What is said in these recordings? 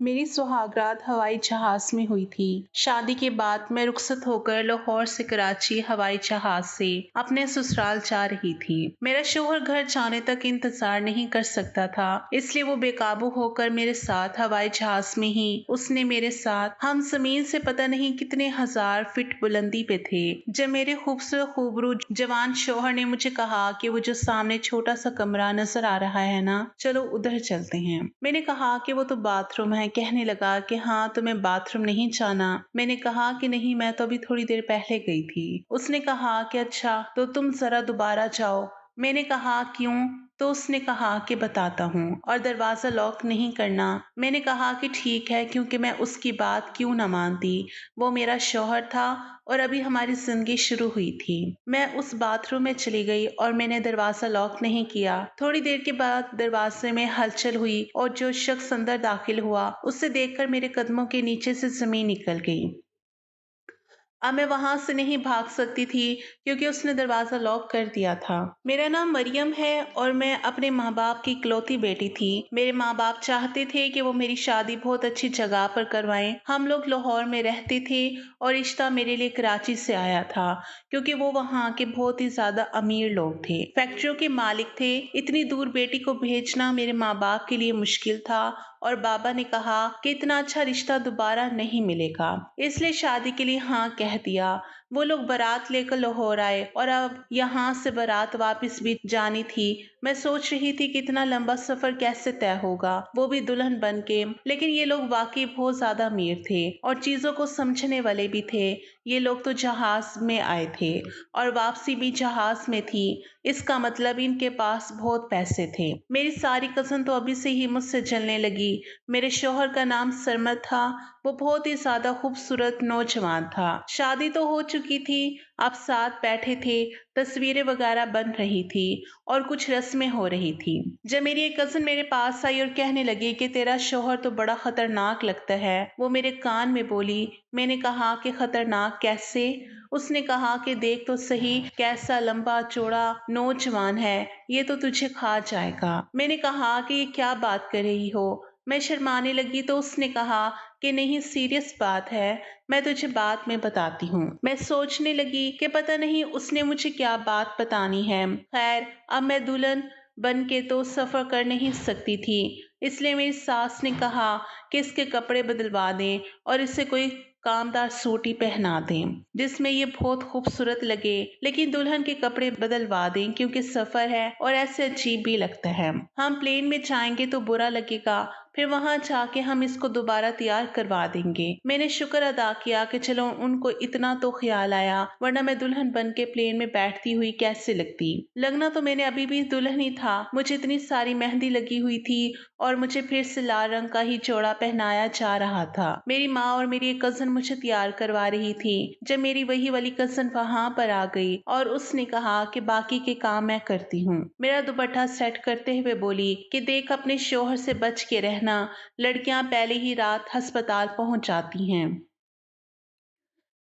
मेरी सुहागरात हवाई जहाज में हुई थी। शादी के बाद मैं रुखसत होकर लाहौर से कराची हवाई जहाज से अपने ससुराल जा रही थी। मेरा शोहर घर जाने तक इंतजार नहीं कर सकता था, इसलिए वो बेकाबू होकर मेरे साथ हवाई जहाज में ही उसने मेरे साथ हम जमीन से पता नहीं कितने हजार फीट बुलंदी पे थे। जब मेरे खूबसूरत खूबरू जवान शोहर ने मुझे कहा कि वो जो सामने छोटा सा कमरा नजर आ रहा है ना, चलो उधर चलते हैं। मैंने कहा कि वो तो बाथरूम है। कहने लगा कि हाँ, तुम्हें बाथरूम नहीं जाना। मैंने कहा कि नहीं, मैं तो अभी थोड़ी देर पहले गई थी। उसने कहा कि अच्छा, तो तुम जरा दोबारा जाओ। मैंने कहा क्यों? तो उसने कहा कि बताता हूँ, और दरवाजा लॉक नहीं करना। मैंने कहा कि ठीक है, क्योंकि मैं उसकी बात क्यों ना मानती। वो मेरा शौहर था और अभी हमारी जिंदगी शुरू हुई थी। मैं उस बाथरूम में चली गई और मैंने दरवाजा लॉक नहीं किया। थोड़ी देर के बाद दरवाजे में हलचल हुई और जो शख्स अंदर दाखिल हुआ, उसे देखकर मेरे कदमों के नीचे से जमीन निकल गई। अब मैं वहां से नहीं भाग सकती थी, क्योंकि उसने दरवाजा लॉक कर दिया था। मेरा नाम मरियम है और मैं अपने माँ बाप की इकलौती बेटी थी। मेरे माँ बाप चाहते थे कि वो मेरी शादी बहुत अच्छी जगह पर करवाएं। हम लोग लाहौर में रहते थे और रिश्ता मेरे लिए कराची से आया था, क्योंकि वो वहाँ के बहुत ही ज्यादा अमीर लोग थे, फैक्ट्रियों के मालिक थे। इतनी दूर बेटी को भेजना मेरे माँ बाप के लिए मुश्किल था, और बाबा ने कहा कि इतना अच्छा रिश्ता दोबारा नहीं मिलेगा, इसलिए शादी के लिए हाँ कह दिया। वो लोग बारात लेकर लाहौर आए और अब यहाँ से बारात वापस भी जानी थी। मैं सोच रही थी कि इतना लंबा सफर कैसे तय होगा, वो भी दुल्हन बन के। लेकिन ये लोग वाकई बहुत ज्यादा अमीर थे और चीजों को समझने वाले भी थे। ये लोग तो जहाज में आए थे और वापसी भी जहाज में थी। इसका मतलब इनके पास बहुत पैसे थे। मेरी सारी कज़न तो अभी से ही मुझसे जलने लगी। मेरे शौहर का नाम सरमद था। वो बहुत ही ज्यादा खूबसूरत नौजवान था। शादी तो हो चुकी थी, अब साथ बैठे थे, तस्वीरें वगैरह बन रही थी और कुछ रस्में हो रही थी। जब मेरी एक कज़न मेरे पास आई और कहने लगी कि तेरा शौहर तो बड़ा खतरनाक लगता है, वो मेरे कान में बोली। मैंने कहा कि खतरनाक कैसे? उसने कहा कि देख तो सही, कैसा लंबा चौड़ा नौजवान है, ये तो तुझे खा जाएगा। मैंने कहा कि ये क्या बात कर रही हो? मैं शर्माने लगी तो उसने कहा कि नहीं, सीरियस बात है, मैं तुझे बाद में बताती हूँ। मैं सोचने लगी कि पता नहीं उसने मुझे क्या बात बतानी है। खैर, अब मैं दुल्हन बन के तो सफर कर नहीं सकती थी, इसलिए मेरी सास ने कहा कि इसके कपड़े बदलवा दें और इसे कोई कामदार सूट ही पहना दें जिसमें ये बहुत खूबसूरत लगे। लेकिन दुल्हन के कपड़े बदलवा दें, क्योंकि सफर है और ऐसे अजीब भी लगता है। हम प्लेन में जाएंगे तो बुरा लगेगा, फिर वहां जाके हम इसको दोबारा तैयार करवा देंगे। मैंने शुक्र अदा किया कि चलो उनको इतना तो ख्याल आया, वरना मैं दुल्हन बन के प्लेन में बैठती हुई कैसे लगती। लगना तो मैंने अभी भी दुल्हन ही था। मुझे इतनी सारी मेहंदी लगी हुई थी और मुझे फिर से लाल रंग का ही जोड़ा पहनाया जा रहा था। मेरी माँ और मेरी एक कजन मुझे तैयार करवा रही थी, जब मेरी वही वाली कजन वहां पर आ गई और उसने कहा कि बाकी के काम मैं करती हूँ। मेरा दुपट्टा सेट करते हुए बोली कि देख, अपने शोहर से बच के रहना, लड़कियां पहले ही रात अस्पताल पहुंच जाती हैं।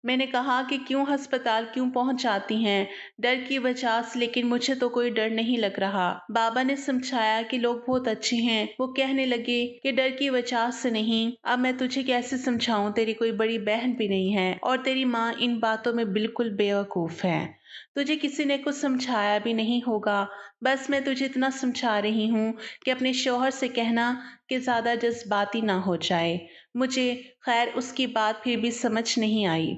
मैंने कहा कि क्यों अस्पताल क्यों पहुंच जाती हैं? डर की वजह से। लेकिन मुझे तो कोई डर नहीं लग रहा। बाबा ने समझाया कि लोग बहुत अच्छे हैं। वो कहने लगे कि डर की वजह से नहीं। अब मैं तुझे कैसे समझाऊं, तेरी कोई बड़ी बहन भी नहीं है और तेरी माँ इन बातों में बिल्कुल बेवकूफ है। तुझे किसी ने कुछ समझाया भी नहीं होगा। बस मैं तुझे इतना समझा रही हूँ कि अपने शौहर से कहना कि ज्यादा जज्बाती ना हो जाए। मुझे खैर उसकी बात फिर भी समझ नहीं आई,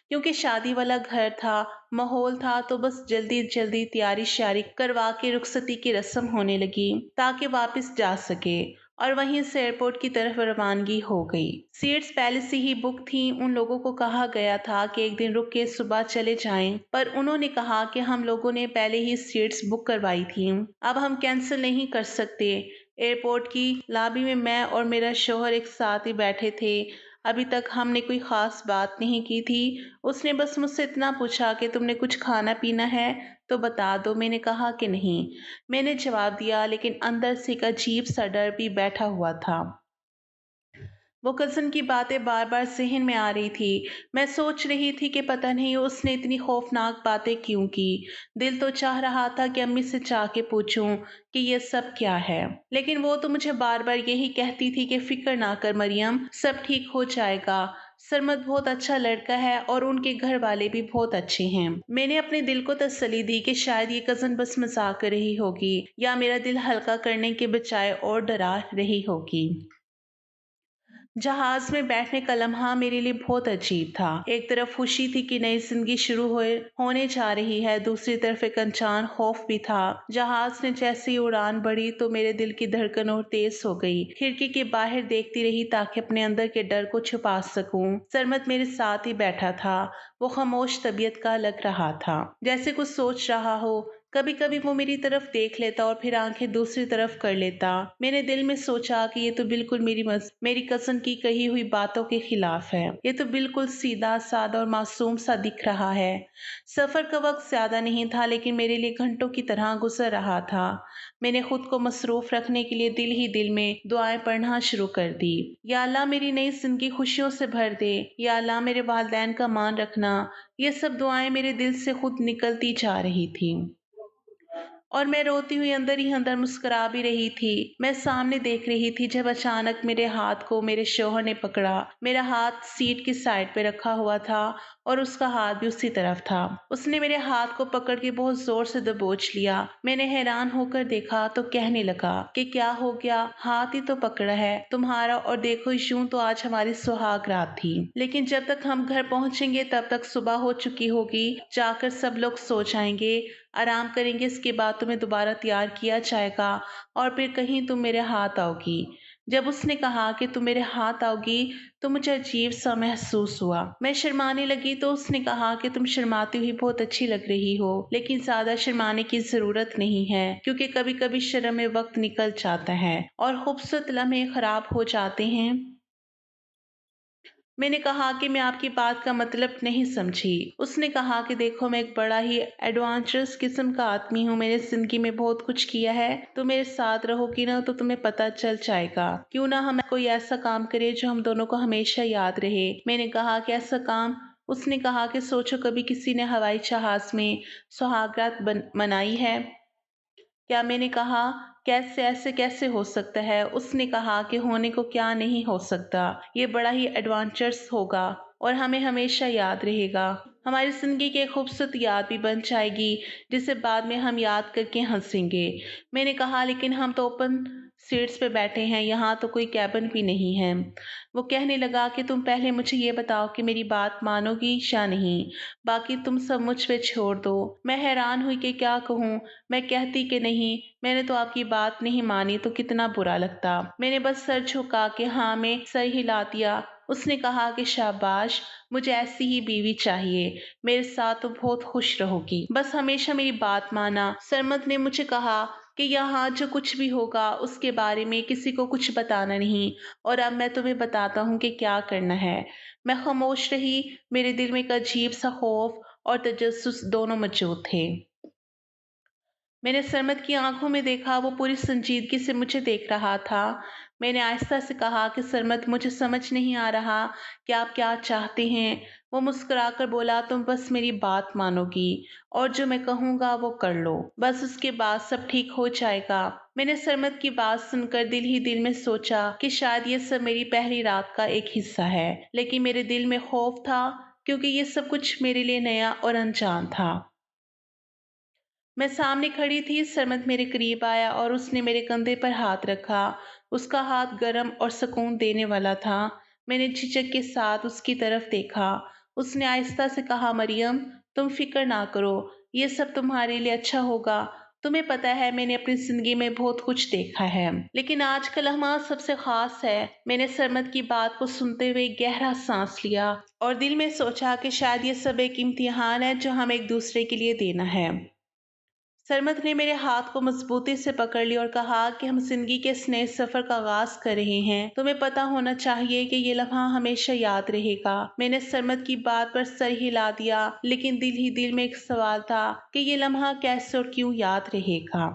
क्योंकि शादी वाला घर था, माहौल था, तो बस जल्दी जल्दी तैयारी श्यारी करवा के रुखसती की रस्म होने लगी ताकि वापस जा सके। और वहीं से एयरपोर्ट की तरफ रवानगी हो गई। सीट्स पहले से ही बुक थी। उन लोगों को कहा गया था कि एक दिन रुक के सुबह चले जाएं, पर उन्होंने कहा कि हम लोगों ने पहले ही सीट्स बुक करवाई थी, अब हम कैंसिल नहीं कर सकते। एयरपोर्ट की लॉबी में मैं और मेरा शौहर एक साथ ही बैठे थे। अभी तक हमने कोई खास बात नहीं की थी। उसने बस मुझसे इतना पूछा कि तुमने कुछ खाना पीना है तो बता दो। मैंने कहा कि नहीं। मैंने जवाब दिया, लेकिन अंदर से एक अजीब सा डर भी बैठा हुआ था। वो कज़न की बातें बार-बार ज़हन में आ रही थी। मैं सोच रही थी कि पता नहीं उसने इतनी खौफ़नाक बातें क्यों की। दिल तो चाह रहा था कि अम्मी से जा के पूछूँ कि ये सब क्या है। लेकिन वो तो मुझे बार-बार यही कहती थी कि फ़िक्र ना कर मरियम, सब ठीक हो जाएगा। सरमद बहुत अच्छा लड़का है और उनके घर वाले भी बहुत अच्छे हैं। मैंने अपने दिल को तसल्ली दी कि शायद ये कज़न बस मज़ाक कर रही होगी या मेरा दिल हल्का करने के बजाय और डरा रही होगी। जहाज में बैठने का लम्हा मेरे लिए बहुत अजीब था। एक तरफ खुशी थी कि नई जिंदगी होने जा रही है, दूसरी तरफ एक अनजान खौफ भी था। जहाज ने जैसे ही उड़ान बढ़ी तो मेरे दिल की धड़कन और तेज हो गई। खिड़की के बाहर देखती रही ताकि अपने अंदर के डर को छुपा सकूं। सरमत मेरे साथ ही बैठा था। वो खामोश तबीयत का लग रहा था, जैसे कुछ सोच रहा हो। कभी कभी वो मेरी तरफ देख लेता और फिर आंखें दूसरी तरफ कर लेता। मैंने दिल में सोचा कि ये तो बिल्कुल मेरी कज़न की कही हुई बातों के खिलाफ है। ये तो बिल्कुल सीधा साधा और मासूम सा दिख रहा है। सफर का वक्त ज्यादा नहीं था लेकिन मेरे लिए घंटों की तरह गुजर रहा था। मैंने खुद को मसरूफ रखने के लिए दिल ही दिल में दुआएं पढ़ना शुरू कर दी। या अल्लाह मेरी नई जिंदगी खुशियों से भर दे, या अल्लाह मेरे वालिदैन का मान रखना। ये सब दुआएं मेरे दिल से खुद निकलती जा रही थी और मैं रोती हुई अंदर ही अंदर मुस्कुरा भी रही थी। मैं सामने देख रही थी जब अचानक मेरे हाथ को मेरे शौहर ने पकड़ा। मेरा हाथ सीट की साइड पे रखा हुआ था और उसका हाथ भी उसी तरफ था। उसने मेरे हाथ को पकड़ के बहुत जोर से दबोच लिया। मैंने हैरान होकर देखा तो कहने लगा कि क्या हो गया, हाथ ही तो पकड़ा है तुम्हारा, और देखो यूं तो आज हमारी सुहाग रात थी, लेकिन जब तक हम घर पहुंचेंगे तब तक सुबह हो चुकी होगी। जाकर सब लोग सो जाएंगे, आराम करेंगे, इसके बाद तुम्हें दोबारा तैयार किया जाएगा और फिर कहीं तुम मेरे हाथ आओगी। जब उसने कहा कि तुम मेरे हाथ आओगी तो मुझे अजीब सा महसूस हुआ। मैं शर्माने लगी तो उसने कहा कि तुम शर्माती हुई बहुत अच्छी लग रही हो, लेकिन ज्यादा शर्माने की जरूरत नहीं है क्योंकि कभी कभी शर्म में वक्त निकल जाता है और खूबसूरत लम्हे खराब हो जाते हैं। मैंने कहा कि मैं आपकी बात का मतलब नहीं समझी। उसने कहा कि देखो, मैं एक बड़ा ही एडवांचरस किस्म का आदमी हूँ, मैंने जिंदगी में बहुत कुछ किया है। तो मेरे साथ रहोगी ना तो तुम्हें पता चल जाएगा। क्यों ना हम कोई ऐसा काम करें जो हम दोनों को हमेशा याद रहे। मैंने कहा कि ऐसा काम। उसने कहा कि सोचो, कभी किसी ने हवाई जहाज में सुहागरात मनाई है क्या? मैंने कहा कैसे, ऐसे कैसे हो सकता है? उसने कहा कि होने को क्या नहीं हो सकता, ये बड़ा ही एडवेंचरस होगा और हमें हमेशा याद रहेगा। हमारी जिंदगी की एक खूबसूरत याद भी बन जाएगी जिसे बाद में हम याद करके हंसेंगे। मैंने कहा लेकिन हम तो ओपन सीट्स पे बैठे हैं, यहाँ तो कोई कैबिन भी नहीं है। वो कहने लगा कि तुम पहले मुझे ये बताओ कि मेरी बात मानोगी या नहीं, बाकी तुम सब मुझ पे छोड़ दो। मैं हैरान हुई कि क्या कहूँ। मैं कहती कि नहीं, मैंने तो आपकी बात नहीं मानी तो कितना बुरा लगता। मैंने बस सर झुका के हाँ में सर हिला दिया। उसने कहा कि शाबाश, मुझे ऐसी ही बीवी चाहिए, मेरे साथ तो बहुत खुश रहोगी, बस हमेशा मेरी बात माना। सरमद ने मुझे कहा कि यहाँ जो कुछ भी होगा उसके बारे में किसी को कुछ बताना नहीं, और अब मैं तुम्हें बताता हूँ कि क्या करना है। मैं खामोश रही। मेरे दिल में एक अजीब सा खौफ और तजस्सुस दोनों मौजूद थे। मैंने सरमद की आंखों में देखा, वो पूरी संजीदगी से मुझे देख रहा था। मैंने आहिस्ता से कहा कि सरमद, मुझे समझ नहीं आ रहा कि आप क्या चाहते हैं। वो मुस्कुराकर बोला, तुम बस मेरी बात मानोगी और जो मैं कहूँगा वो कर लो, बस उसके बाद सब ठीक हो जाएगा। मैंने सरमद की बात सुनकर दिल ही दिल में सोचा कि शायद ये सब मेरी पहली रात का एक हिस्सा है, लेकिन मेरे दिल में खौफ था क्योंकि ये सब कुछ मेरे लिए नया और अनजान था। मैं सामने खड़ी थी। सरमद मेरे करीब आया और उसने मेरे कंधे पर हाथ रखा। उसका हाथ गर्म और सुकून देने वाला था। मैंने झिझक के साथ उसकी तरफ देखा। उसने आहिस्ता से कहा, मरियम, तुम फिक्र ना करो, ये सब तुम्हारे लिए अच्छा होगा। तुम्हें पता है, मैंने अपनी जिंदगी में बहुत कुछ देखा है, लेकिन आज का लम्हा सबसे खास है। मैंने सरमद की बात को सुनते हुए गहरा सांस लिया और दिल में सोचा कि शायद ये सब एक इम्तिहान है जो हम एक दूसरे के लिए देना है। सरमद ने मेरे हाथ को मजबूती से पकड़ लिया और कहा कि हम जिंदगी के इस नए सफर का आगाज कर रहे हैं। तुम्हें पता होना चाहिए कि ये लम्हा हमेशा याद रहेगा। मैंने सरमद की बात पर सर हिला दिया, लेकिन दिल ही दिल में एक सवाल था कि ये लम्हा कैसे और क्यों याद रहेगा।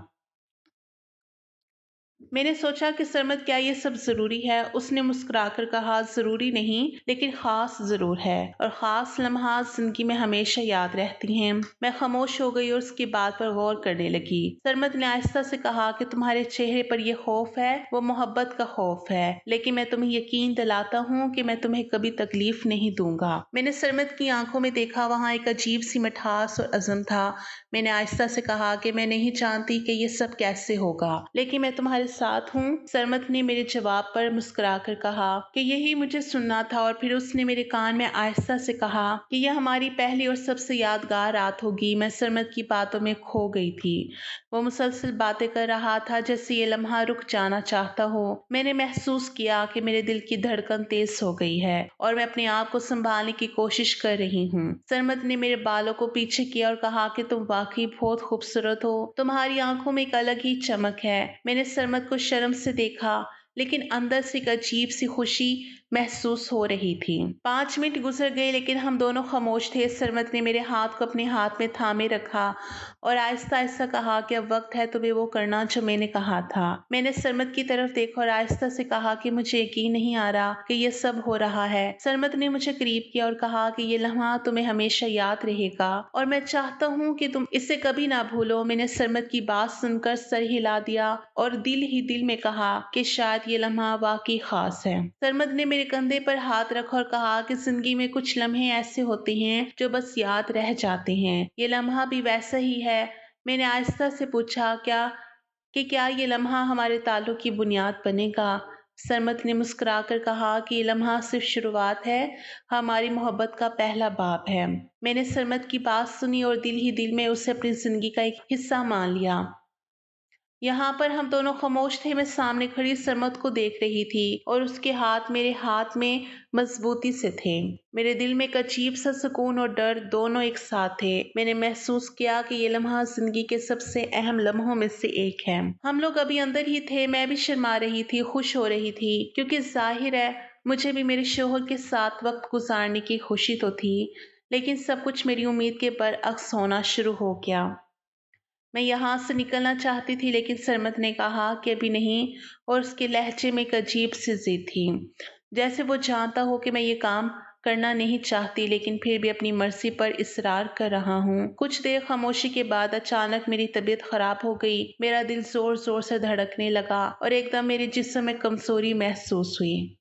मैंने सोचा कि सरमद क्या ये सब जरूरी है। उसने मुस्कुराकर कहा, जरूरी नहीं लेकिन खास जरूर है, और खास लम्हात जिंदगी में हमेशा याद रहती हैं। मैं खामोश हो गई और उसकी बात पर गौर करने लगी। सरमद ने आहिस्ता से कहा कि तुम्हारे चेहरे पर यह खौफ है, वो मोहब्बत का खौफ है, लेकिन मैं तुम्हें यकीन दिलाता हूँ कि मैं तुम्हें कभी तकलीफ नहीं दूंगा। मैंने सरमद की आंखों में देखा, वहाँ एक अजीब सी मिठास और अज़म था। मैंने आहिस्ता से कहा कि मैं नहीं जानती कि ये सब कैसे होगा, लेकिन मैं तुम्हारे साथ हूँ। सरमद ने मेरे जवाब पर मुस्कुराकर कहा कि यही मुझे सुनना था, और फिर उसने मेरे कान में आहिस्ता से कहा कि यह हमारी पहली और सबसे यादगार रात होगी। मैं सरमद की बातों में खो गई थी। वो मुसलसल बातें कर रहा था जैसे ये लम्हा रुक जाना चाहता हो। मैंने महसूस किया कि मेरे दिल की धड़कन तेज हो गई है और मैं अपने आप को संभालने की कोशिश कर रही हूँ। सरमद ने मेरे बालों को पीछे किया और कहा कि तुम वाकई बहुत खूबसूरत हो, तुम्हारी आंखों में एक अलग ही चमक है। मैंने सरमद को शर्म से देखा, लेकिन अंदर से एक अजीब सी खुशी महसूस हो रही थी। 5 मिनट गुजर गए, लेकिन हम दोनों खामोश थे। सरमद ने मेरे हाथ को अपने हाथ में थामे रखा और आहिस्ता आहिस्ता कहा कि अब वक्त है तुम्हें वो करना जो मैंने कहा था। मैंने सरमद की तरफ देखा और आहिस्ता से कहा कि मुझे यकीन नहीं आ रहा कि ये सब हो रहा है। सरमद ने मुझे करीब किया और कहा कि ये लम्हा तुम्हें हमेशा याद रहेगा और मैं चाहता हूँ कि तुम इसे कभी ना भूलो। मैंने सरमद की बात सुनकर सर हिला दिया और दिल ही दिल में कहा कि शायद ये लम्हा वाकई खास है। सरमद ने मेरे कंधे पर हाथ रखा और कहा कि जिंदगी में कुछ लम्हे ऐसे होते हैं जो बस याद रह जाते हैं। ये लम्हा भी वैसा ही है। मैंने आहिस्ता से पूछा, क्या ये लम्हा हमारे ताल्लुक की बुनियाद बनेगा? सरमद ने मुस्कुराकर कहा कि ये लम्हा सिर्फ शुरुआत है, हमारी मोहब्बत का पहला बाब है। मैंने सरमद की बात सुनी और दिल ही दिल में उसे अपनी जिंदगी का एक हिस्सा मान लिया। यहाँ पर हम दोनों खामोश थे। मैं सामने खड़ी सरमद को देख रही थी और उसके हाथ मेरे हाथ में मजबूती से थे। मेरे दिल में एक अजीब सा सुकून और डर दोनों एक साथ थे। मैंने महसूस किया कि ये लम्हा जिंदगी के सबसे अहम लम्हों में से एक है। हम लोग अभी अंदर ही थे। मैं भी शर्मा रही थी, खुश हो रही थी, क्योंकि जाहिर है मुझे भी मेरे शोहर के साथ वक्त गुजारने की खुशी तो थी, लेकिन सब कुछ मेरी उम्मीद के बरअक्स होना शुरू हो गया। मैं यहाँ से निकलना चाहती थी, लेकिन सरमद ने कहा कि अभी नहीं, और उसके लहजे में एक अजीब सी जिद थी, जैसे वो जानता हो कि मैं ये काम करना नहीं चाहती, लेकिन फिर भी अपनी मर्जी पर इसरार कर रहा हूँ। कुछ देर खामोशी के बाद अचानक मेरी तबीयत खराब हो गई। मेरा दिल जोर जोर से धड़कने लगा और एकदम मेरे जिस्म में कमजोरी महसूस हुई।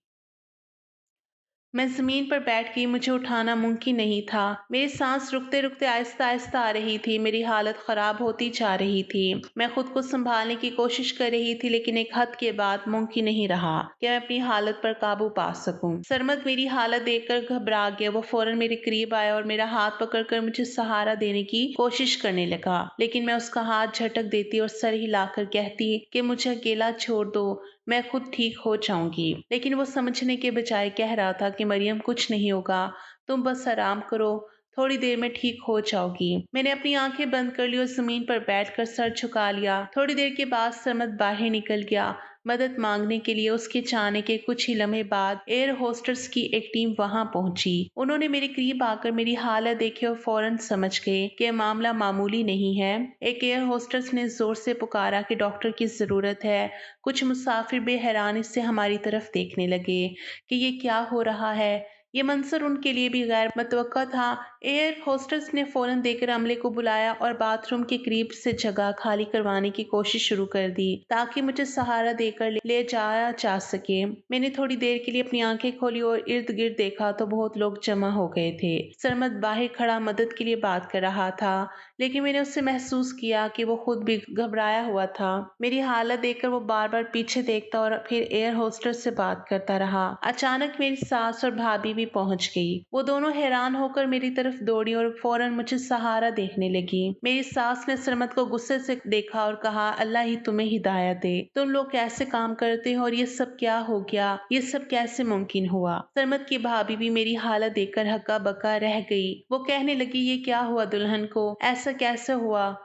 मैं जमीन पर बैठ गई। मुझे उठाना मुमकिन नहीं था। मेरी सांस रुकते रुकते आहिस्ता आहिस्ता आ रही थी। मेरी हालत खराब होती जा रही थी। मैं खुद को संभालने की कोशिश कर रही थी, लेकिन एक हद के बाद मुमकिन नहीं रहा कि मैं अपनी हालत पर काबू पा सकूं। सरमद मेरी हालत देखकर घबरा गया। वो फौरन मेरे करीब आया और मेरा हाथ पकड़कर मुझे सहारा देने की कोशिश करने लगा, लेकिन मैं उसका हाथ झटक देती और सर हिलाकर कहती कि मुझे अकेला छोड़ दो, मैं खुद ठीक हो जाऊंगी। लेकिन वो समझने के बजाय कह रहा था कि मरियम, कुछ नहीं होगा, तुम बस आराम करो, थोड़ी देर में ठीक हो जाओगी। मैंने अपनी आंखें बंद कर ली और जमीन पर बैठकर सर झुका लिया। थोड़ी देर के बाद सरमद बाहर निकल गया मदद मांगने के लिए। उसके जाने के कुछ ही लम्हे बाद एयर होस्टर्स की एक टीम वहां पहुंची। उन्होंने मेरे करीब आकर मेरी हालत देखी और फौरन समझ गए कि मामला मामूली नहीं है। एक एयर होस्टस ने जोर से पुकारा कि डॉक्टर की जरूरत है। कुछ मुसाफिर बेहैरानी से हमारी तरफ देखने लगे कि ये क्या हो रहा है। ये मंजर उनके लिए भी गैर मुतवक्का था। एयर होस्टेस ने फौरन देकर अमले को बुलाया और बाथरूम के करीब से जगह खाली करवाने की कोशिश शुरू कर दी, ताकि मुझे सहारा देकर ले जाया जा सके। मैंने थोड़ी देर के लिए अपनी आंखें खोली और इर्द गिर्द देखा तो बहुत लोग जमा हो गए थे। सरमद बाहर खड़ा मदद के लिए बात कर रहा था, लेकिन मैंने उससे महसूस किया कि वो खुद भी घबराया हुआ था। मेरी हालत देखकर वो बार बार पीछे देखता और फिर एयर होस्टेस से बात करता रहा। अचानक मेरी सास और भाभी भी पहुंच गई। वो दोनों हैरान होकर मेरी तरफ दौड़ी और फौरन मुझे सहारा देखने लगी। मेरी सास ने सरमद को गुस्से से देखा और कहा, अल्लाह ही तुम्हें हिदायत दे, तुम लोग कैसे काम करते हो और ये सब क्या हो गया, ये सब कैसे मुमकिन हुआ। सरमद की भाभी भी मेरी हालत देखकर हक्का बक्का रह गई। वो कहने लगी, ये क्या हुआ दुल्हन को, ऐसा कैसे हुआ।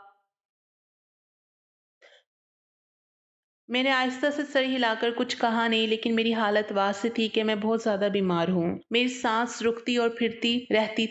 मैंने आहिस्ता से सर हिलाकर कुछ कहा नहीं, लेकिन मेरी हालत वाज़ेह थी कि मैं बहुत ज्यादा बीमार हूँ। मेरी सांस रुकती और फिरती रहती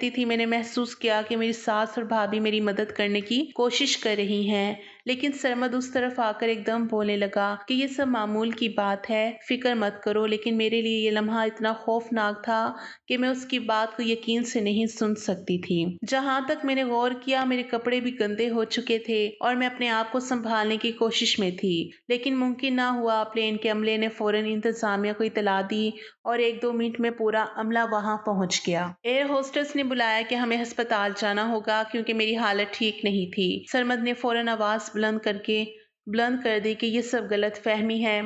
थी। मैंने महसूस किया कि मेरी सास और भाभी मेरी मदद करने की कोशिश कर रही हैं, लेकिन सरमद उस तरफ आकर एकदम बोलने लगा कि ये सब मामूल की बात है, फिक्र मत करो। लेकिन मेरे लिए ये लम्हा इतना खौफनाक था कि मैं उसकी बात को यकीन से नहीं सुन सकती थी। जहां तक मैंने गौर किया, मेरे कपड़े भी गंदे हो चुके थे और मैं अपने आप को संभालने की कोशिश में थी, लेकिन मुमकिन ना हुआ। प्लेन के अमले ने फौरन इंतजामिया को इतला दी और 1-2 मिनट में पूरा अमला वहां पहुंच गया। एयर होस्टेस ने बुलाया कि हमें अस्पताल जाना होगा क्योंकि मेरी हालत ठीक नहीं थी। सरमद ने फौरन आवाज बुलंद कर दी कि ये सब गलत फहमी है,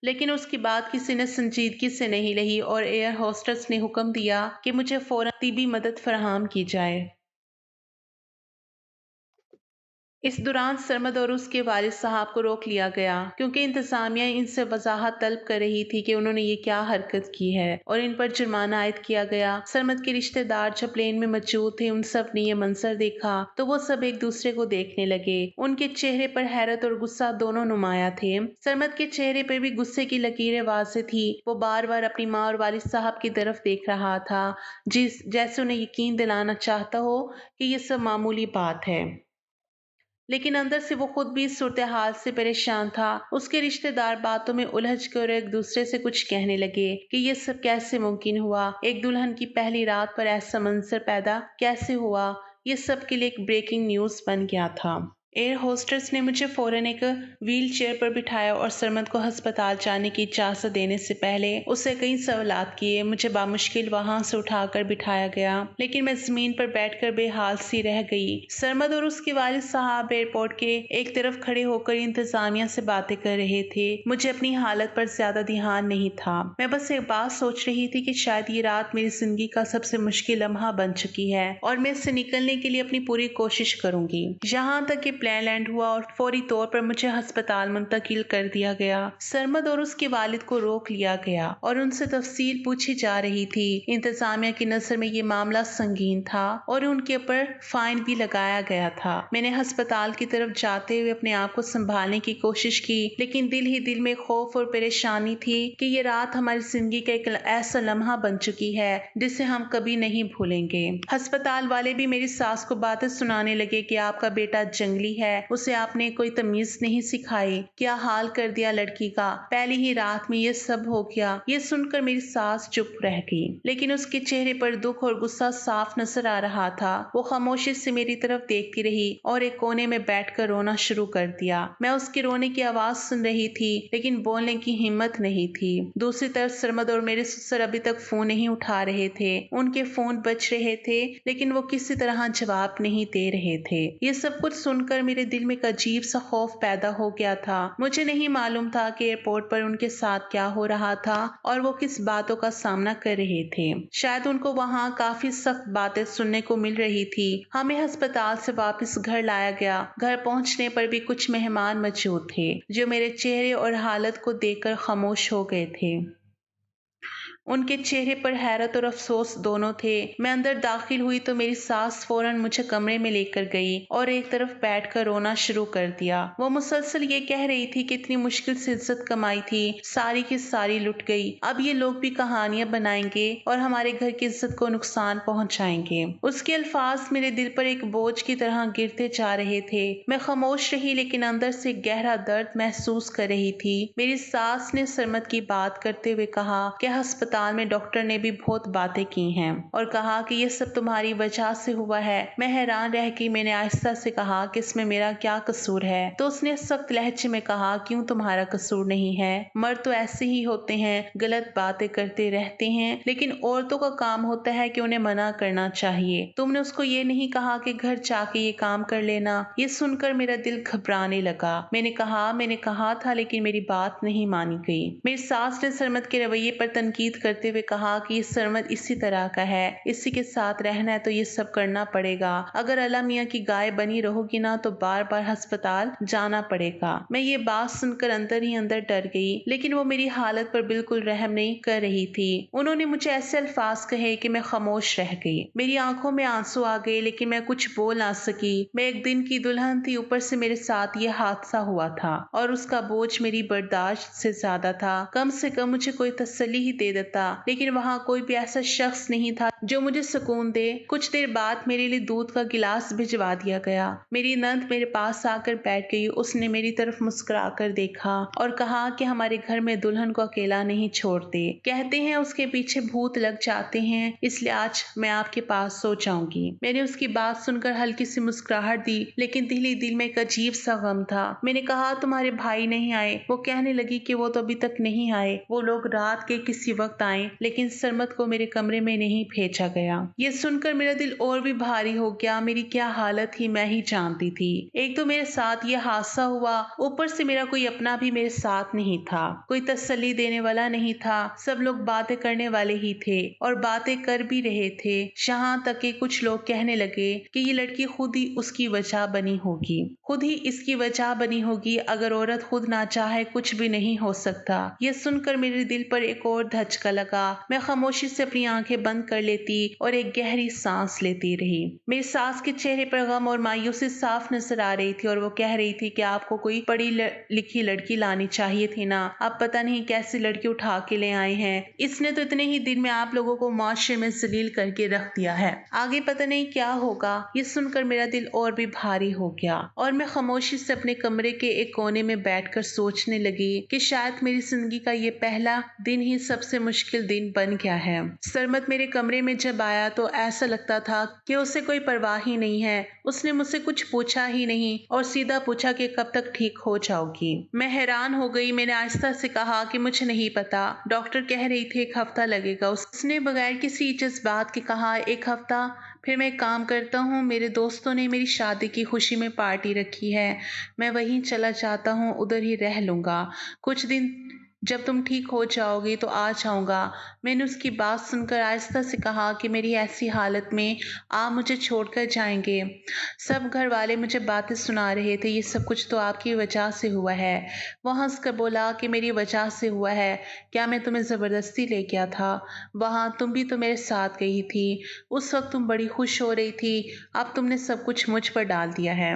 लेकिन उसकी बात किसी ने संजीदगी से नहीं ली और एयर होस्टेस ने हुक्म दिया कि मुझे फौरन तिबी मदद फराहम की जाए। इस दौरान सरमद और उसके वालिद साहब को रोक लिया गया क्योंकि इंतजामिया इनसे वजाहत तलब कर रही थी कि उन्होंने ये क्या हरकत की है और इन पर जुर्माना आयद किया गया। सरमद के रिश्तेदार जो प्लेन में मौजूद थे, उन सब ने ये मंजर देखा तो वो सब एक दूसरे को देखने लगे। उनके चेहरे पर हैरत और गुस्सा दोनों नुमाया थे। सरमद के चेहरे पर भी गुस्से की लकीरें वाज़ेह थी। वो बार बार अपनी माँ और वालिद साहब की तरफ देख रहा था, जैसे उन्हें यकीन दिलाना चाहता हो कि ये सब मामूली बात है, लेकिन अंदर से वो खुद भी इस सूरत हाल से परेशान था। उसके रिश्तेदार बातों में उलझ कर एक दूसरे से कुछ कहने लगे कि ये सब कैसे मुमकिन हुआ, एक दुल्हन की पहली रात पर ऐसा मंजर पैदा कैसे हुआ। ये सब के लिए एक ब्रेकिंग न्यूज बन गया था। एयर होस्टेस ने मुझे फौरन एक व्हील चेयर पर बिठाया और सरमद को अस्पताल जाने की इजाज़त देने से पहले उससे कई सवालात किए। मुझे बामुश्किल वहां से उठाकर बिठाया गया, लेकिन मैं जमीन पर बैठकर बेहाल सी रह गई। सरमद और उसके वालिद साहब एयरपोर्ट के एक तरफ खड़े होकर इंतजामिया से बातें कर रहे थे। मुझे अपनी हालत पर ज्यादा ध्यान नहीं था। मैं बस एक बात सोच रही थी कि शायद ये रात मेरी जिंदगी का सबसे मुश्किल लम्हा बन चुकी है और मैं इससे निकलने के लिए अपनी पूरी कोशिश करूंगी। यहाँ तक कि प्लेन लैंड हुआ और फौरी तौर पर मुझे अस्पताल मुंतकिल कर दिया गया। सरमद और उसके वालिद को रोक लिया गया और उनसे तफसील पूछी जा रही थी। इंतजामिया की नजर में ये मामला संगीन था और उनके ऊपर फाइन भी लगाया गया था। मैंने अस्पताल की तरफ जाते हुए अपने आप को संभालने की कोशिश की, लेकिन दिल ही दिल में खौफ और परेशानी थी कि ये रात हमारी जिंदगी का एक ऐसा लम्हा बन चुकी है जिसे हम कभी नहीं भूलेंगे। अस्पताल वाले भी मेरी सास को बातें सुनाने लगे कि आपका बेटा जंगली है, उसे आपने कोई तमीज नहीं सिखाई, क्या हाल कर दिया लड़की का, पहली ही रात में ये सब हो गया। ये सुनकर मेरी सास चुप रह गई, लेकिन उसके चेहरे पर दुख और गुस्सा साफ नजर आ रहा था। वो खामोशी से मेरी तरफ देखती रही और एक कोने में बैठकर रोना शुरू कर दिया। मैं उसके रोने की आवाज सुन रही थी, लेकिन बोलने की हिम्मत नहीं थी। दूसरी तरफ सरमद और मेरे ससुर अभी तक फोन नहीं उठा रहे थे। उनके फोन बज रहे थे, लेकिन वो किसी तरह जवाब नहीं दे रहे थे। ये सब कुछ सुनकर मेरे दिल में एक अजीब सा खौफ पैदा हो गया था। मुझे नहीं मालूम था कि एयरपोर्ट पर उनके साथ क्या हो रहा था और वो किस बातों का सामना कर रहे थे। शायद उनको वहाँ काफी सख्त बातें सुनने को मिल रही थी। हमें अस्पताल से वापस घर लाया गया। घर पहुंचने पर भी कुछ मेहमान मौजूद थे जो मेरे चेहरे और हालत को देखकर खामोश हो गए थे। उनके चेहरे पर हैरत और अफसोस दोनों थे। मैं अंदर दाखिल हुई तो मेरी सास फौरन मुझे कमरे में लेकर गई और एक तरफ बैठकर रोना शुरू कर दिया। वो मुसलसल ये कह रही थी कि इतनी मुश्किल से इज्जत कमाई थी, सारी की सारी लुट गई। अब ये लोग भी कहानियां बनाएंगे और हमारे घर की इज्जत को नुकसान पहुंचाएंगे। उसके अल्फाज मेरे दिल पर एक बोझ की तरह गिरते जा रहे थे। मैं खामोश रही, लेकिन अंदर से गहरा दर्द महसूस कर रही थी। मेरी सास ने सरमद की बात करते हुए कहा कि अस्पताल में डॉक्टर ने भी बहुत बातें की हैं और कहा कि ये सब तुम्हारी वजह से हुआ है। मैं हैरान रह गई। मैंने आहिस्ता से कहा कि इसमें मेरा क्या कसूर है, तो उसने सख्त लहजे में कहा, क्यों तुम्हारा कसूर नहीं है? मर्द तो ऐसे ही होते हैं, गलत बातें करते रहते हैं, लेकिन औरतों का काम होता है कि उन्हें मना करना चाहिए। तुमने उसको ये नहीं कहा कि घर जाके ये काम कर लेना? ये सुनकर मेरा दिल घबराने लगा। मैंने कहा था, लेकिन मेरी बात नहीं मानी गई। मेरी सास ने सरमद के रवैये पर तनकीद करते हुए कहा कि ये सरमद इसी तरह का है, इसी के साथ रहना है तो ये सब करना पड़ेगा। अगर अल्लाह मियाँ की गाय बनी रहोगी ना तो बार बार अस्पताल जाना पड़ेगा। मैं ये बात सुनकर अंदर ही अंदर डर गई, लेकिन वो मेरी हालत पर बिल्कुल रहम नहीं कर रही थी। उन्होंने मुझे ऐसे अल्फाज कहे कि मैं खामोश रह गई। मेरी आंखों में आंसू आ गए, लेकिन मैं कुछ बोल ना सकी। मैं एक दिन की दुल्हन थी, ऊपर से मेरे साथ ये हादसा हुआ था और उसका बोझ मेरी बर्दाश्त से ज्यादा था। कम से कम मुझे कोई तसल्ली ही दे देता लेता, लेकिन वहाँ कोई भी ऐसा शख्स नहीं था जो मुझे सुकून दे। कुछ देर बाद मेरे लिए दूध का गिलास भिजवा दिया गया। मेरी नंद मेरे पास आकर बैठ गई। उसने मेरी तरफ मुस्कुरा कर देखा और कहा कि हमारे घर में दुल्हन को अकेला नहीं छोड़ते, कहते हैं उसके पीछे भूत लग जाते हैं, इसलिए आज मैं आपके पास सो जाऊंगी। मैंने उसकी बात सुनकर हल्की सी मुस्कुराहट दी, लेकिन दिल में एक अजीब सा गम था। मैंने कहा तुम्हारे भाई नहीं आए? वो कहने लगी कि वो तो अभी तक नहीं आए, वो लोग रात के किसी वक्त आए, लेकिन सरमत को मेरे कमरे में नहीं भेजा गया। ये सुनकर मेरा दिल और भी भारी हो गया। मेरी क्या हालत थी मैं ही जानती थी। एक तो मेरे साथ ये हादसा हुआ, ऊपर से मेरा कोई अपना भी मेरे साथ नहीं था, कोई तसल्ली देने वाला नहीं था। सब लोग बातें करने वाले ही थे और बातें कर भी रहे थे, यहाँ तक कि कुछ लोग कहने लगे कि ये लड़की खुद ही उसकी वजह बनी होगी, खुद ही इसकी वजह बनी होगी। अगर औरत खुद ना चाहे कुछ भी नहीं हो सकता। ये सुनकर मेरे दिल पर एक और धचका लगा। मैं खामोशी से अपनी आंखें बंद कर लेती और एक गहरी सांस लेती रही। मेरी सास के चेहरे पर गम और मायूसी साफ नजर आ रही थी और वो कह रही थी कि आपको कोई पढ़ी लिखी लड़की लानी चाहिए थी ना, आप पता नहीं कैसी लड़की उठा के ले आए हैं। इसने तो इतने ही दिन में आप लोगों को मुआशरे में जलील करके रख दिया है, आगे पता नहीं क्या होगा। ये सुनकर मेरा दिल और भी भारी हो गया और मैं खामोशी से अपने कमरे के एक कोने में बैठकर सोचने लगी कि शायद मेरी जिंदगी का ये पहला दिन ही सबसे मुश्किल दिन बन गया है। सरमत मेरे कमरे में जब आया तो ऐसा लगता था कि उसे कोई परवाह ही नहीं है। उसने मुझसे कुछ पूछा ही नहीं और सीधा पूछा कि कब तक ठीक हो जाओगी। मैं हैरान हो गई। मैंने आहिस्ता से कहा कि मुझे नहीं पता, डॉक्टर कह रही थी 1 हफ्ता लगेगा। उसने बगैर किसी जज्बात के कहा 1 हफ्ता? फिर मैं एक काम करता हूँ, मेरे दोस्तों ने मेरी शादी की खुशी में पार्टी रखी है, मैं वहीं चला जाता हूँ, उधर ही रह लूंगा। कुछ दिन जब तुम ठीक हो जाओगी तो आ जाऊंगा। मैंने उसकी बात सुनकर आहिस्ता से कहा कि मेरी ऐसी हालत में आप मुझे छोड़कर जाएंगे? सब घर वाले मुझे बातें सुना रहे थे, ये सब कुछ तो आपकी वजह से हुआ है। वो हंसकर बोला कि मेरी वजह से हुआ है? क्या मैं तुम्हें ज़बरदस्ती ले गया था? वहाँ तुम भी तो मेरे साथ गई थी, उस वक्त तुम बड़ी खुश हो रही थी, अब तुमने सब कुछ मुझ पर डाल दिया है।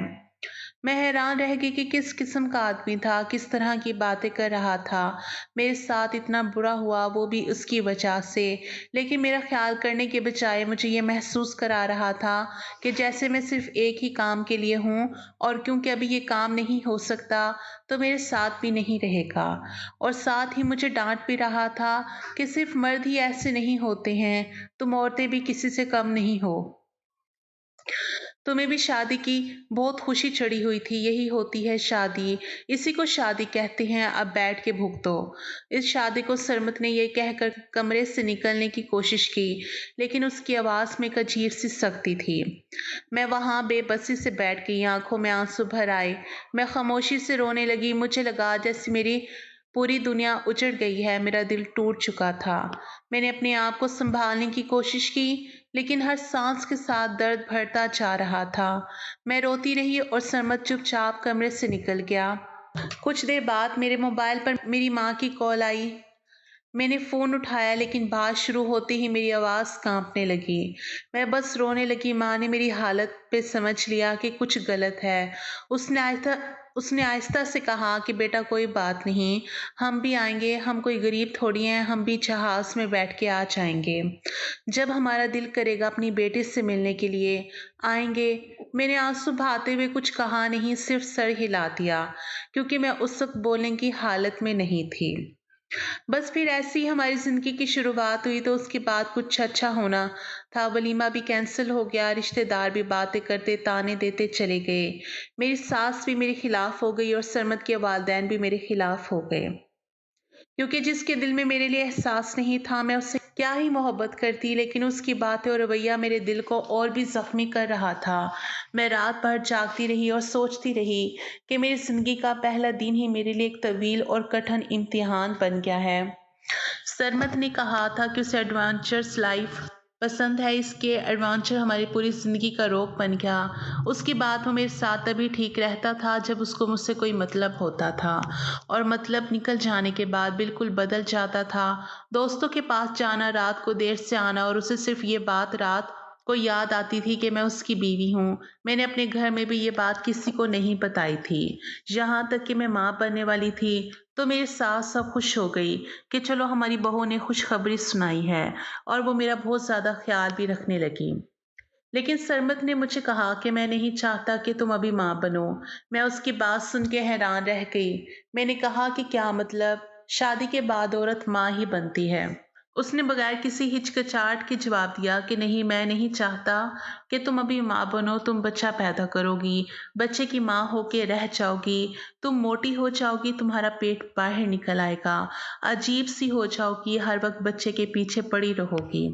मैं हैरान रह गई कि किस किस्म का आदमी था, किस तरह की बातें कर रहा था। मेरे साथ इतना बुरा हुआ, वो भी उसकी वजह से। लेकिन मेरा ख्याल करने के बजाय मुझे ये महसूस करा रहा था कि जैसे मैं सिर्फ एक ही काम के लिए हूँ और क्योंकि अभी ये काम नहीं हो सकता तो मेरे साथ भी नहीं रहेगा। और साथ ही मुझे डांट भी रहा था कि सिर्फ मर्द ही ऐसे नहीं होते हैं, तुम औरतें भी किसी से कम नहीं हो, तुम्हें भी शादी की बहुत खुशी चढ़ी हुई थी, यही होती है शादी, इसी को शादी कहते हैं, अब बैठ के भुगतो। इस शादी को सरमत ने यह कहकर कमरे से निकलने की कोशिश की, लेकिन उसकी आवाज़ में एक अजीब सी सख्ती थी। मैं वहाँ बेबसी से बैठ गई, आंखों में आंसू भर आए। मैं खामोशी से रोने लगी। मुझे लगा जैसे मेरी पूरी दुनिया उजड़ गई है, मेरा दिल टूट चुका था। मैंने अपने आप को संभालने की कोशिश की, लेकिन हर सांस के साथ दर्द बढ़ता जा रहा था। मैं रोती रही और सरमत चुपचाप कमरे से निकल गया। कुछ देर बाद मेरे मोबाइल पर मेरी माँ की कॉल आई। मैंने फ़ोन उठाया, लेकिन बात शुरू होते ही मेरी आवाज़ कांपने लगी। मैं बस रोने लगी। माँ ने मेरी हालत पे समझ लिया कि कुछ गलत है। उसने आहिस्ता से कहा कि बेटा कोई बात नहीं, हम भी आएंगे, हम कोई गरीब थोड़ी हैं, हम भी जहाज़ में बैठ के आ जाएंगे। जब हमारा दिल करेगा अपनी बेटी से मिलने के लिए आएंगे। मैंने आंसू बहाते हुए कुछ कहा नहीं, सिर्फ सर हिला दिया, क्योंकि मैं उस वक्त बोलने की हालत में नहीं थी। बस फिर ऐसी ही हमारी ज़िंदगी की शुरुआत हुई। तो उसके बाद कुछ अच्छा होना था। वलीमा भी कैंसिल हो गया, रिश्तेदार भी बातें करते ताने देते चले गए। मेरी सास भी मेरे खिलाफ हो गई और सरमत के वालिदैन भी मेरे खिलाफ हो गए, क्योंकि जिसके दिल में मेरे लिए एहसास नहीं था, मैं उससे क्या ही मोहब्बत करती। लेकिन उसकी बातें और रवैया मेरे दिल को और भी जख्मी कर रहा था। मैं रात भर जागती रही और सोचती रही कि मेरी जिंदगी का पहला दिन ही मेरे लिए एक तवील और कठिन इम्तिहान बन गया है। सरमत ने कहा था कि उसे एडवेंचरस लाइफ पसंद है, इसके एडवेंचर हमारी पूरी ज़िंदगी का रोग बन गया। उसकी बात वो मेरे साथ तभी ठीक रहता था जब उसको मुझसे कोई मतलब होता था, और मतलब निकल जाने के बाद बिल्कुल बदल जाता था। दोस्तों के पास जाना, रात को देर से आना और उसे सिर्फ ये बात रात کو یاد آتی تھی کہ میں اس کی بیوی ہوں۔ میں نے اپنے گھر میں بھی یہ بات کسی کو نہیں بتائی تھی۔ یہاں تک کہ میں ماں بننے والی تھی تو میری ساس سب خوش ہو گئی کہ چلو ہماری بہو نے خوشخبری سنائی ہے، اور وہ میرا بہت زیادہ خیال بھی رکھنے لگی۔ لیکن سرمد نے مجھے کہا کہ میں نہیں چاہتا کہ تم ابھی ماں بنو۔ میں اس کی بات سن کے حیران رہ گئی۔ میں نے کہا کہ کیا مطلب؟ شادی کے بعد عورت ماں ہی بنتی ہے۔ اس نے بغیر کسی ہچکچاہٹ کے جواب دیا کہ نہیں، میں نہیں چاہتا کہ تم ابھی ماں بنو۔ تم بچہ پیدا کرو گی، بچے کی ماں ہو کے رہ جاؤ گی، تم موٹی ہو جاؤ گی، تمہارا پیٹ باہر نکل آئے گا، عجیب سی ہو جاؤ گی، ہر وقت بچے کے پیچھے پڑی رہو گی۔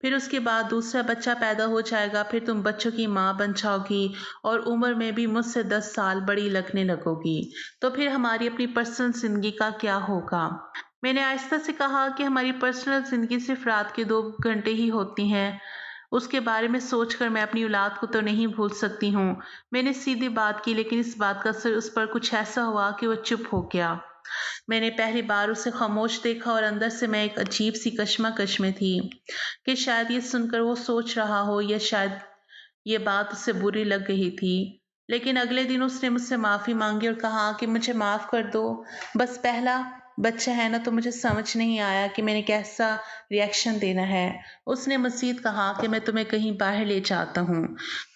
پھر اس کے بعد دوسرا بچہ پیدا ہو جائے گا، پھر تم بچوں کی ماں بن جاؤ گی اور عمر میں بھی مجھ سے 10 سال بڑی لگنے لگو گی۔ تو پھر ہماری اپنی پرسنل زندگی کا کیا ہوگا؟ میں نے آہستہ سے کہا کہ ہماری پرسنل زندگی صرف رات کے 2 گھنٹے ہی ہوتی ہیں۔ اس کے بارے میں سوچ کر میں اپنی اولاد کو تو نہیں بھول سکتی ہوں۔ میں نے سیدھی بات کی، لیکن اس بات کا اثر اس پر کچھ ایسا ہوا کہ وہ چپ ہو گیا۔ میں نے پہلی بار اسے خاموش دیکھا اور اندر سے میں ایک عجیب سی کشمکش میں تھی کہ شاید یہ سن کر وہ سوچ رہا ہو، یا شاید یہ بات اسے بری لگ گئی تھی۔ لیکن اگلے دن اس نے مجھ سے معافی مانگی اور کہا کہ مجھے معاف کر دو، بس پہلا بچہ ہے نا، تو مجھے سمجھ نہیں آیا کہ میں نے کیسا ریئیکشن دینا ہے۔ اس نے مزید کہا کہ میں تمہیں کہیں باہر لے جاتا ہوں،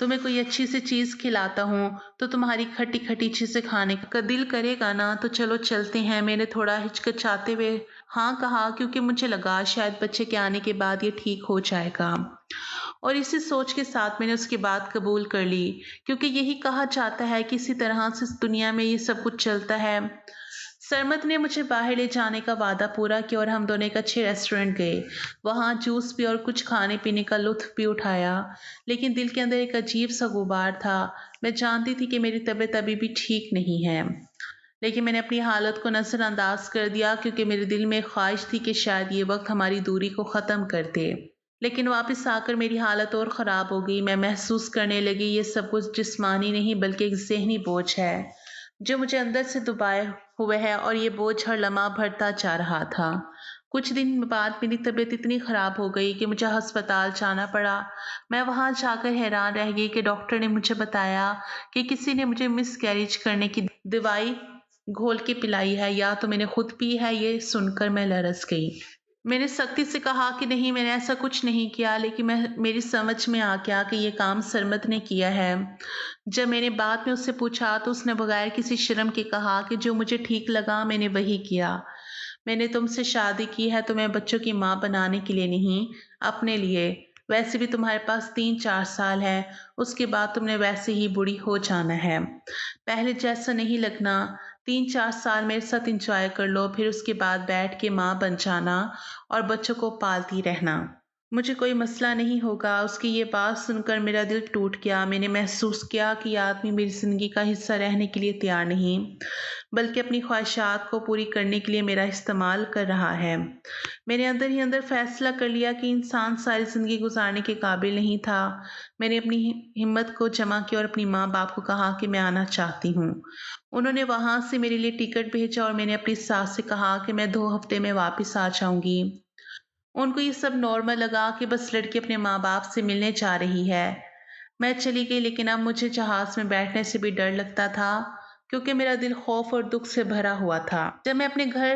تمہیں کوئی اچھی سی چیز کھلاتا ہوں تو تمہاری کھٹی کھٹی چیزیں کھانے کا دل کرے گا نا، تو چلو چلتے ہیں۔ میں نے تھوڑا ہچکچاتے ہوئے ہاں کہا، کیونکہ مجھے لگا شاید بچے کے آنے کے بعد یہ ٹھیک ہو جائے گا، اور اسی سوچ کے ساتھ میں نے اس کی بات قبول کر لی، کیونکہ یہی کہا جاتا ہے کہ اسی طرح سے اس دنیا میں یہ سب کچھ چلتا ہے۔ سرمد نے مجھے باہر لے جانے کا وعدہ پورا کیا اور ہم دونوں ایک اچھے ریسٹورنٹ گئے، وہاں جوس بھی اور کچھ کھانے پینے کا لطف بھی اٹھایا۔ لیکن دل کے اندر ایک عجیب سا غبار تھا۔ میں جانتی تھی کہ میری طبیعت ابھی بھی ٹھیک نہیں ہے، لیکن میں نے اپنی حالت کو نظر انداز کر دیا، کیونکہ میرے دل میں ایک خواہش تھی کہ شاید یہ وقت ہماری دوری کو ختم کر دے۔ لیکن واپس آ کر میری حالت اور خراب ہو گئی۔ میں محسوس کرنے لگی یہ سب کچھ جسمانی نہیں بلکہ ایک ذہنی بوجھ ہے جو مجھے اندر سے دبائے ہوئے ہے، اور یہ بوجھ ہر لمحہ بڑھتا جا رہا تھا۔ کچھ دن بعد میری طبیعت اتنی خراب ہو گئی کہ مجھے ہسپتال جانا پڑا۔ میں وہاں جا کر حیران رہ گئی کہ ڈاکٹر نے مجھے بتایا کہ کسی نے مجھے مس کیریج کرنے کی دوائی گھول کے پلائی ہے، یا تو میں نے خود پی ہے۔ یہ سن کر میں لرز گئی۔ میں نے سختی سے کہا کہ نہیں، میں نے ایسا کچھ نہیں کیا، لیکن میری سمجھ میں آ گیا کہ یہ کام سرمد نے کیا ہے۔ جب میں نے بعد میں اس سے پوچھا تو اس نے بغیر کسی شرم کے کہا کہ جو مجھے ٹھیک لگا میں نے وہی کیا۔ میں نے تم سے شادی کی ہے تمہیں بچوں کی ماں بنانے کے لیے نہیں، اپنے لیے۔ ویسے بھی تمہارے پاس 3-4 سال ہے، اس کے بعد تم نے ویسے ہی بوڑھی ہو جانا ہے، پہلے جیسا نہیں لگنا۔ 3-4 سال میرے ساتھ انجوائے کر لو، پھر اس کے بعد بیٹھ کے ماں بن جانا اور بچوں کو پالتی رہنا۔ مجھے کوئی مسئلہ نہیں ہوگا۔ اس کی یہ بات سن کر میرا دل ٹوٹ گیا۔ میں نے محسوس کیا کہ یہ آدمی میری زندگی کا حصہ رہنے کے لیے تیار نہیں، بلکہ اپنی خواہشات کو پوری کرنے کے لیے میرا استعمال کر رہا ہے۔ میں نے اندر ہی اندر فیصلہ کر لیا کہ انسان ساری زندگی گزارنے کے قابل نہیں تھا۔ میں نے اپنی ہمت کو جمع کیا اور اپنی ماں باپ کو کہا کہ میں آنا چاہتی ہوں۔ انہوں نے وہاں سے میرے لیے ٹکٹ بھیجا اور میں نے اپنی ساس سے کہا کہ میں 2 ہفتے میں واپس آ جاؤں گی۔ ان کو یہ سب نارمل لگا کہ بس لڑکی اپنے ماں باپ سے ملنے جا رہی ہے۔ میں چلی گئی، لیکن اب مجھے جہاز میں بیٹھنے سے بھی ڈر لگتا تھا، کیونکہ میرا دل خوف اور دکھ سے بھرا ہوا تھا۔ جب میں اپنے گھر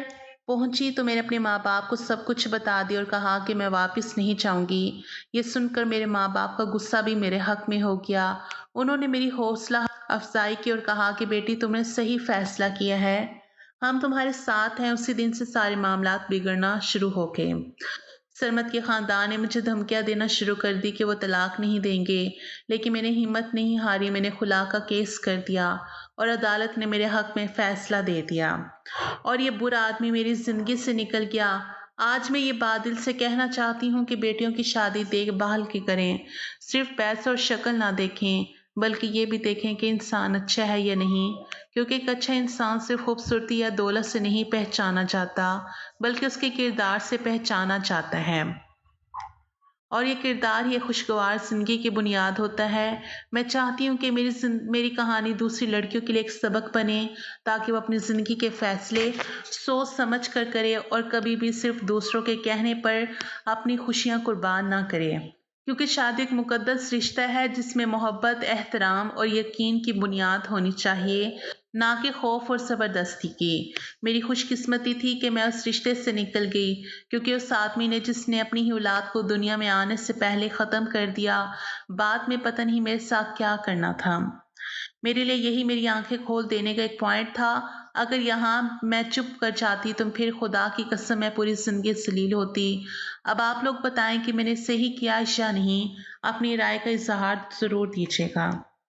پہنچی تو میں نے اپنے ماں باپ کو سب کچھ بتا دیا اور کہا کہ میں واپس نہیں جاؤں گی۔ یہ سن کر میرے ماں باپ کا غصہ بھی میرے حق میں ہو گیا۔ انہوں نے میری حوصلہ افزائی کی اور کہا کہ بیٹی، تم نے صحیح فیصلہ کیا ہے، ہم تمہارے ساتھ ہیں۔ اسی دن سے سارے معاملات بگڑنا شروع ہو گئے۔ سرمد کے خاندان نے مجھے دھمکیاں دینا شروع کر دی کہ وہ طلاق نہیں دیں گے، لیکن میں نے ہمت نہیں ہاری۔ میں نے خلا کا کیس کر دیا اور عدالت نے میرے حق میں فیصلہ دے دیا، اور یہ برا آدمی میری زندگی سے نکل گیا۔ آج میں یہ بات دل سے کہنا چاہتی ہوں کہ بیٹیوں کی شادی دیکھ بھال کے کریں، صرف پیسے اور شکل نہ دیکھیں، بلکہ یہ بھی دیکھیں کہ انسان اچھا ہے یا نہیں، کیونکہ ایک اچھا انسان صرف خوبصورتی یا دولت سے نہیں پہچانا جاتا، بلکہ اس کے کردار سے پہچانا جاتا ہے، اور یہ کردار ہی خوشگوار زندگی کی بنیاد ہوتا ہے۔ میں چاہتی ہوں کہ میری کہانی دوسری لڑکیوں کے لیے ایک سبق بنے، تاکہ وہ اپنی زندگی کے فیصلے سوچ سمجھ کر کرے اور کبھی بھی صرف دوسروں کے کہنے پر اپنی خوشیاں قربان نہ کرے، کیونکہ شادی ایک مقدس رشتہ ہے جس میں محبت، احترام اور یقین کی بنیاد ہونی چاہیے، نہ کہ خوف اور زبردستی کی۔ میری خوش قسمتی تھی کہ میں اس رشتے سے نکل گئی، کیونکہ اس آدمی نے جس نے اپنی ہی اولاد کو دنیا میں آنے سے پہلے ختم کر دیا، بعد میں پتہ نہیں میرے ساتھ کیا کرنا تھا۔ میرے لیے یہی میری آنکھیں کھول دینے کا ایک پوائنٹ تھا۔ اگر یہاں میں چپ کر جاتی تو پھر خدا کی قسم میں پوری زندگی ذلیل ہوتی۔ اب آپ لوگ بتائیں کہ میں نے صحیح کیا یا نہیں؟ اپنی رائے کا اظہار ضرور دیجیے گا۔